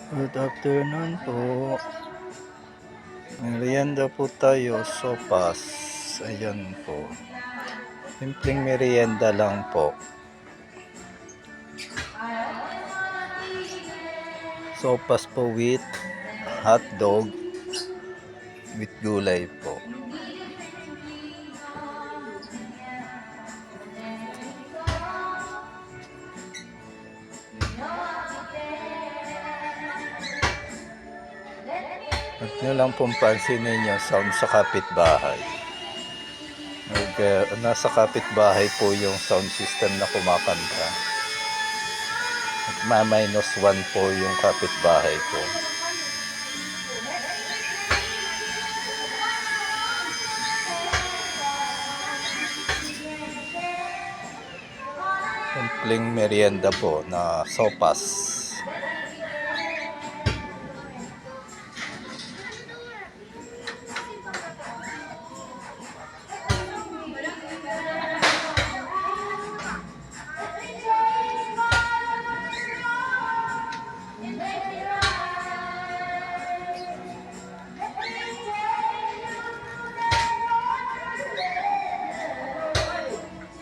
Good afternoon po. Merienda po tayo, sopas. Ayan po. Simpleng merienda lang po. Sopas po with hotdog with gulay po. Huwag nyo lang pong pansinin yung sound sa kapitbahay. Nasa kapitbahay po yung sound system na kumakanta. At -1 po yung kapitbahay ko. Simpleng merienda po na sopas.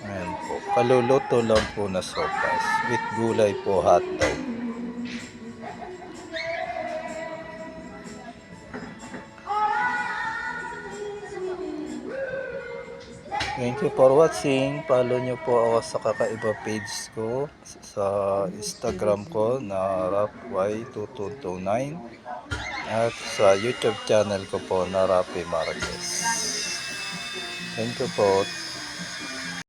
Ayan po, kaluluto lang po na sopas with gulay po, hotdog. Thank you for watching. Follow nyo po ako sa kakaiba page ko sa Instagram ko na rapy2229 at sa YouTube channel ko po na Rapy Marquez. Thank you po.